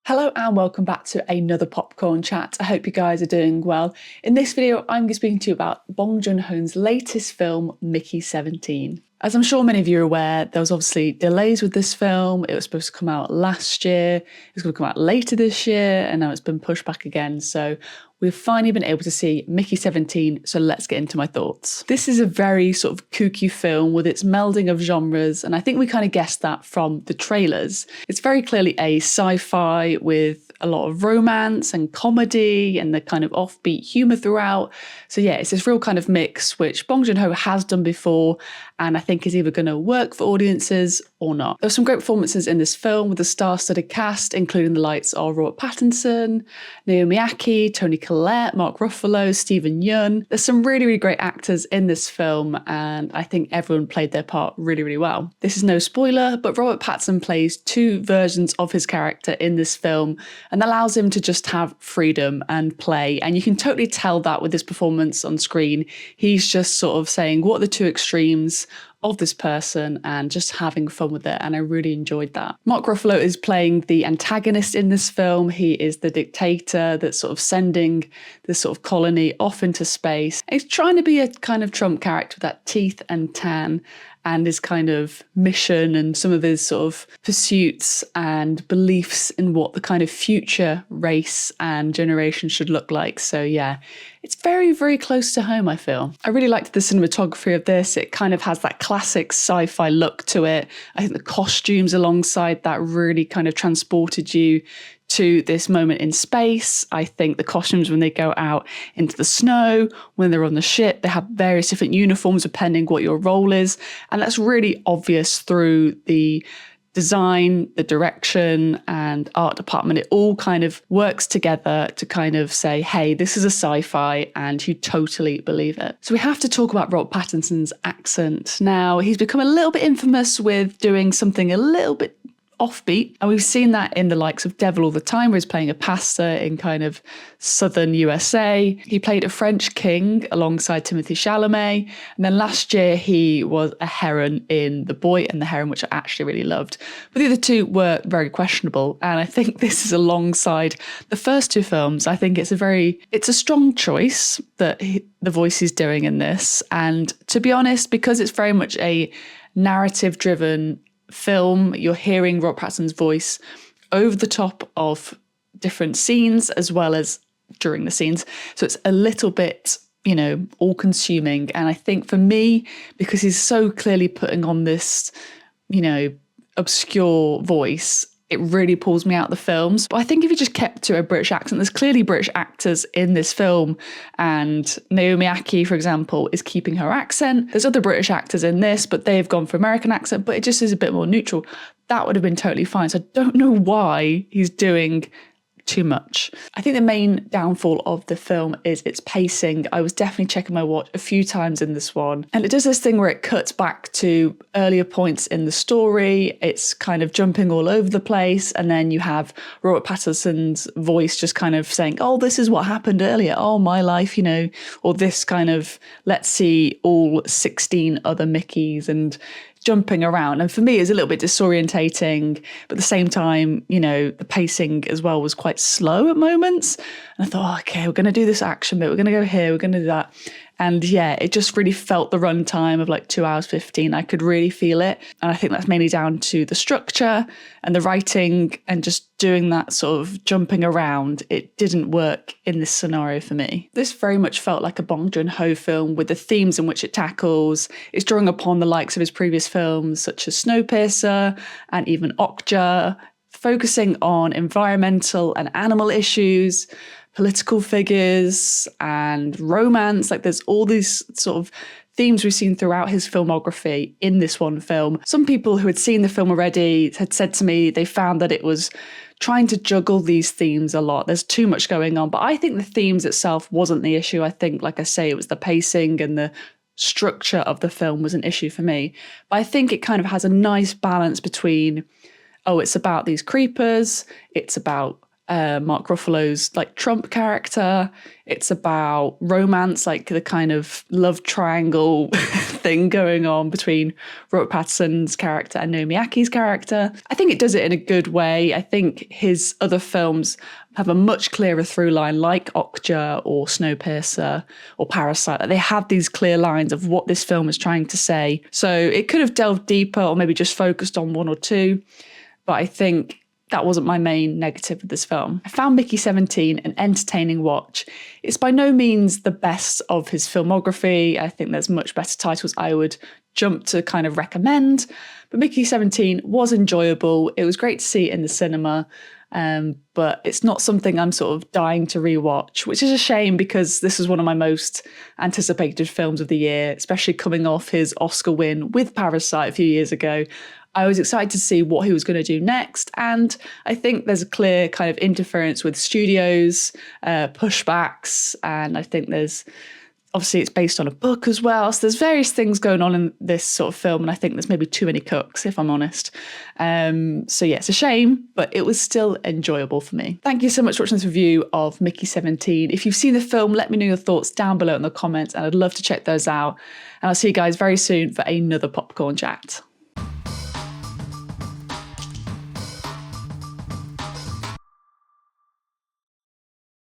Hello and welcome back to another popcorn chat. I hope you guys are doing well. In this video, I'm going to be speaking to you about Bong Joon Ho's latest film, Mickey 17. As I'm sure many of you are aware, there was obviously delays with this film. It was supposed to come out last year, it was going to come out later this year, and now it's been pushed back again. So we've finally been able to see Mickey 17, so let's get into my thoughts. This is a very sort of kooky film with its melding of genres, and I think we kind of guessed that from the trailers. It's very clearly a sci-fi with a lot of romance and comedy and the kind of offbeat humour throughout. So yeah, it's this real kind of mix, which Bong Joon Ho has done before, and I think is either going to work for audiences or not. There are some great performances in this film with a star-studded cast, including the likes of Robert Pattinson, Naomi Ackie, Toni Collette, Mark Ruffalo, Stephen Yeun. There's some really, really great actors in this film, and I think everyone played their part really, really well. This is no spoiler, but Robert Pattinson plays two versions of his character in this film, and allows him to just have freedom and play. And you can totally tell that with his performance on screen. He's just sort of saying, what are the two extremes of this person, and just having fun with it, and I really enjoyed that. Mark Ruffalo is playing the antagonist in this film. He is the dictator that's sort of sending this sort of colony off into space. He's trying to be a kind of Trump character with that teeth and tan, and his kind of mission and some of his sort of pursuits and beliefs in what the kind of future race and generation should look like. So yeah, it's very, very close to home, I feel. I really liked the cinematography of this. It kind of has that classic sci-fi look to it. I think the costumes alongside that really kind of transported you to this moment in space. I think the costumes when they go out into the snow, when they're on the ship, they have various different uniforms depending what your role is. And that's really obvious through the design, the direction and art department. It all kind of works together to kind of say, hey, this is a sci-fi, and you totally believe it. So we have to talk about Robert Pattinson's accent. Now, he's become a little bit infamous with doing something a little bit offbeat, and we've seen that in the likes of Devil All the Time, where he's playing a pastor in kind of southern USA. He played a French king alongside Timothée Chalamet, and then last year he was a Heron in The Boy and the Heron, which I actually really loved. But the other two were very questionable, and I think this is alongside the first two films. I think it's a strong choice that the voice he's doing in this, and to be honest, because it's very much a narrative-driven film, you're hearing Robert Pattinson's voice over the top of different scenes as well as during the scenes. So it's a little bit, all consuming. And I think for me, because he's so clearly putting on this, obscure voice, it really pulls me out of the films. But I think if you just kept to a British accent, there's clearly British actors in this film. And Naomi Ackie, for example, is keeping her accent. There's other British actors in this, but they've gone for American accent, but it just is a bit more neutral. That would have been totally fine. So I don't know why he's doing too much. I think the main downfall of the film is its pacing. I was definitely checking my watch a few times in this one, and it does this thing where it cuts back to earlier points in the story. It's kind of jumping all over the place, and then you have Robert Pattinson's voice just kind of saying, oh, this is what happened earlier, oh, my life, or this kind of, let's see all 16 other Mickeys, and jumping around. And for me, it's a little bit disorientating, but at the same time, the pacing as well was quite slow at moments. And I thought, okay, we're going to do this action bit, we're going to go here, we're going to do that. And yeah, it just really felt the runtime of like 2 hours 15. I could really feel it. And I think that's mainly down to the structure and the writing, and just doing that sort of jumping around. It didn't work in this scenario for me. This very much felt like a Bong Joon Ho film with the themes in which it tackles. It's drawing upon the likes of his previous films, such as Snowpiercer and even Okja, focusing on environmental and animal issues, political figures and romance. Like there's all these sort of themes we've seen throughout his filmography in this one film. Some people who had seen the film already had said to me they found that it was trying to juggle these themes a lot. There's too much going on. But I think the themes itself wasn't the issue. I think, like I say, it was the pacing and the structure of the film was an issue for me. But I think it kind of has a nice balance between, oh, it's about these creepers, it's about Mark Ruffalo's like Trump character. It's about romance, like the kind of love triangle thing going on between Robert Pattinson's character and Naomi Aki's character. I think it does it in a good way. I think his other films have a much clearer through line, like Okja or Snowpiercer or Parasite. They have these clear lines of what this film is trying to say. So it could have delved deeper or maybe just focused on one or two. But I think that wasn't my main negative of this film. I found Mickey 17 an entertaining watch. It's by no means the best of his filmography. I think there's much better titles I would jump to kind of recommend. But Mickey 17 was enjoyable. It was great to see it in the cinema. But it's not something I'm sort of dying to rewatch, which is a shame because this is one of my most anticipated films of the year, especially coming off his Oscar win with Parasite a few years ago. I was excited to see what he was going to do next. And I think there's a clear kind of interference with studios, pushbacks. And I think obviously it's based on a book as well. So there's various things going on in this sort of film. And I think there's maybe too many cooks, if I'm honest. So yeah, it's a shame, but it was still enjoyable for me. Thank you so much for watching this review of Mickey 17. If you've seen the film, let me know your thoughts down below in the comments. And I'd love to check those out. And I'll see you guys very soon for another popcorn chat.